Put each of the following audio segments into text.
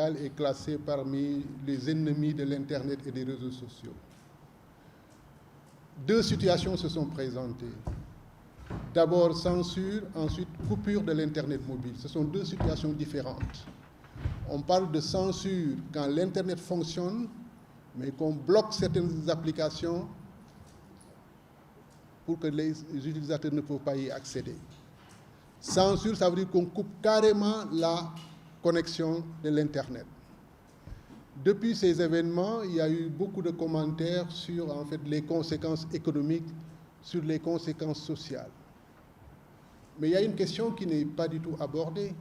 Sénégal est classé parmi les ennemis de l'Internet et des réseaux sociaux. Deux situations se sont présentées. D'abord censure, ensuite coupure de l'Internet mobile. Ce sont deux situations différentes. On parle de censure quand l'Internet fonctionne, mais qu'on bloque certaines applications pour que les utilisateurs ne peuvent pas y accéder. Censure, ça veut dire qu'on coupe carrément la connexion de l'Internet. Depuis ces événements, il y a eu beaucoup de commentaires sur en fait, les conséquences économiques, sur les conséquences sociales. Mais il y a une question qui n'est pas du tout abordée.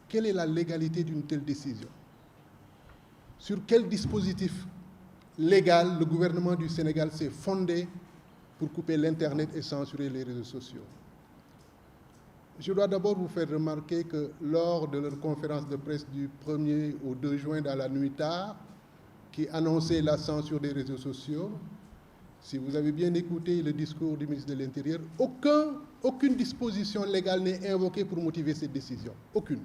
Quelle est la légalité d'une telle décision? Sur quel dispositif légal le gouvernement du Sénégal s'est fondé pour couper l'Internet et censurer les réseaux sociaux? Je dois d'abord vous faire remarquer que lors de leur conférence de presse du 1er au 2 juin dans la nuit tard, qui annonçait la censure des réseaux sociaux, si vous avez bien écouté le discours du ministre de l'Intérieur, aucune disposition légale n'est invoquée pour motiver cette décision. Aucune.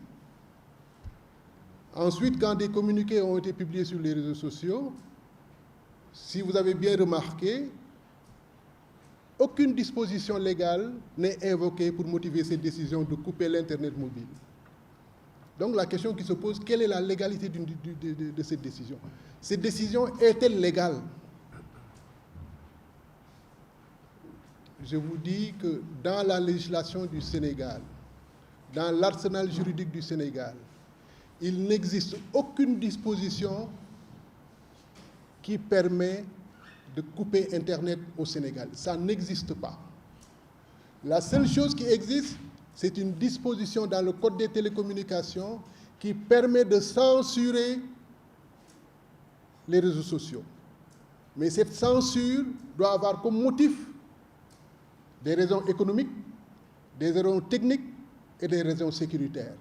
Ensuite, quand des communiqués ont été publiés sur les réseaux sociaux, si vous avez bien remarqué, aucune disposition légale n'est invoquée pour motiver cette décision de couper l'Internet mobile. Donc la question qui se pose, quelle est la légalité de cette décision? Cette décision est-elle légale? Je vous dis que dans la législation du Sénégal, dans l'arsenal juridique du Sénégal, il n'existe aucune disposition qui permet de couper Internet au Sénégal. Ça n'existe pas. La seule chose qui existe, c'est une disposition dans le Code des télécommunications qui permet de censurer les réseaux sociaux. Mais cette censure doit avoir comme motif des raisons économiques, des raisons techniques et des raisons sécuritaires.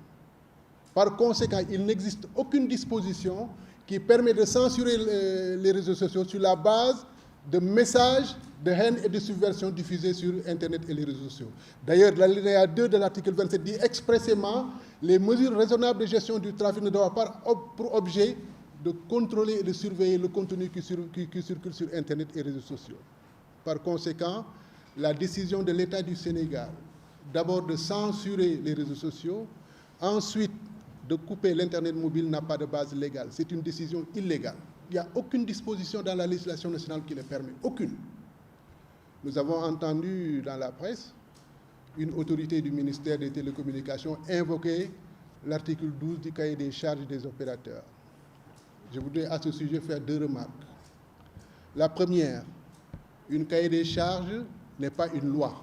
Par conséquent, il n'existe aucune disposition qui permet de censurer les réseaux sociaux sur la base de messages de haine et de subversion diffusés sur Internet et les réseaux sociaux. D'ailleurs, l'alinéa 2 de l'article 27 dit expressément les mesures raisonnables de gestion du trafic ne doivent pas pour objet de contrôler et de surveiller le contenu qui circule sur Internet et les réseaux sociaux. Par conséquent, la décision de l'État du Sénégal, d'abord de censurer les réseaux sociaux, ensuite de couper l'Internet mobile n'a pas de base légale. C'est une décision illégale. Il n'y a aucune disposition dans la législation nationale qui le permet. Aucune. Nous avons entendu dans la presse une autorité du ministère des Télécommunications invoquer l'article 12 du cahier des charges des opérateurs. Je voudrais à ce sujet faire deux remarques. La première, une cahier des charges n'est pas une loi.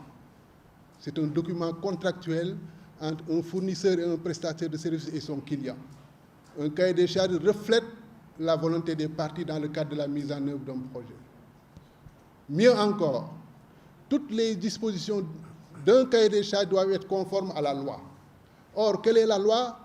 C'est un document contractuel entre un fournisseur et un prestataire de services et son client. Un cahier des charges reflète la volonté des parties dans le cadre de la mise en œuvre d'un projet. Mieux encore, toutes les dispositions d'un cahier des charges doivent être conformes à la loi. Or, quelle est la loi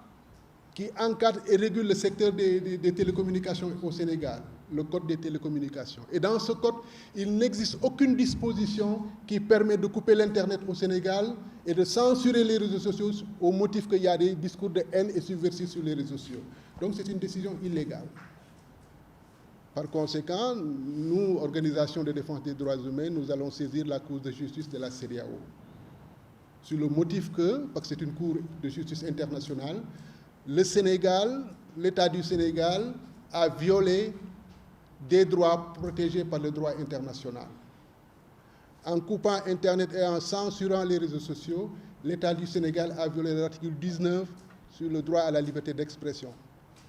qui encadre et régule le secteur des télécommunications au Sénégal? Le Code des télécommunications. Et dans ce code, il n'existe aucune disposition qui permet de couper l'Internet au Sénégal et de censurer les réseaux sociaux au motif qu'il y a des discours de haine et subversifs sur les réseaux sociaux. Donc c'est une décision illégale. Par conséquent, nous, Organisation de défense des droits humains, nous allons saisir la Cour de justice de la CEDEAO. Sur le motif que, parce que c'est une Cour de justice internationale, le Sénégal, l'État du Sénégal a violé des droits protégés par le droit international. En coupant Internet et en censurant les réseaux sociaux, l'État du Sénégal a violé l'article 19 sur le droit à la liberté d'expression,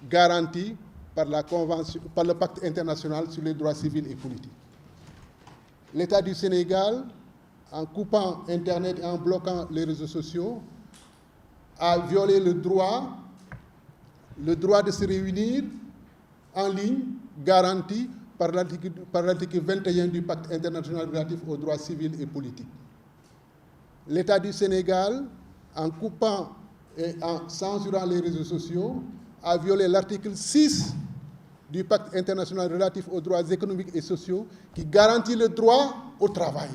garanti par le pacte international sur les droits civils et politiques. L'État du Sénégal, en coupant Internet et en bloquant les réseaux sociaux, a violé le droit de se réunir en ligne, garanti par l'article 21 du pacte international relatif aux droits civils et politiques. L'État du Sénégal, en coupant et en censurant les réseaux sociaux, a violé l'article 6 du pacte international relatif aux droits économiques et sociaux qui garantit le droit au travail.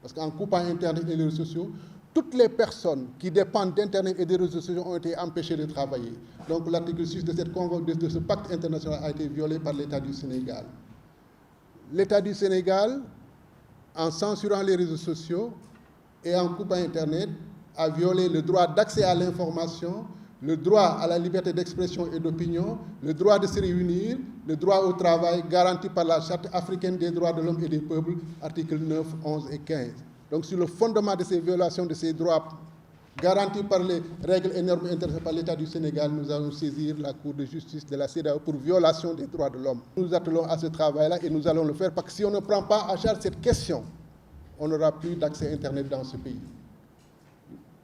Parce qu'en coupant Internet et les réseaux sociaux, toutes les personnes qui dépendent d'Internet et des réseaux sociaux ont été empêchées de travailler. Donc l'article 6 de ce pacte international a été violé par l'État du Sénégal. L'État du Sénégal, en censurant les réseaux sociaux et en coupant Internet, a violé le droit d'accès à l'information, le droit à la liberté d'expression et d'opinion, le droit de se réunir, le droit au travail garanti par la Charte africaine des droits de l'homme et des peuples, articles 9, 11 et 15. Donc sur le fondement de ces violations de ces droits garantis par les règles et normes internationales par l'État du Sénégal, nous allons saisir la Cour de justice de la CEDEAO pour violation des droits de l'homme. Nous nous attelons à ce travail-là et nous allons le faire parce que si on ne prend pas en charge cette question, on n'aura plus d'accès Internet dans ce pays.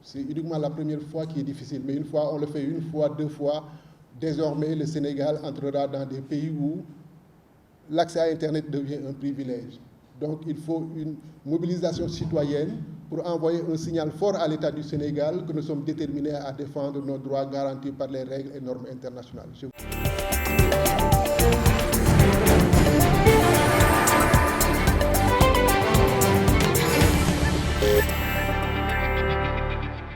C'est uniquement la première fois qui est difficile, mais une fois, on le fait une fois, deux fois, désormais le Sénégal entrera dans des pays où l'accès à Internet devient un privilège. Donc il faut une mobilisation citoyenne pour envoyer un signal fort à l'État du Sénégal que nous sommes déterminés à défendre nos droits garantis par les règles et normes internationales.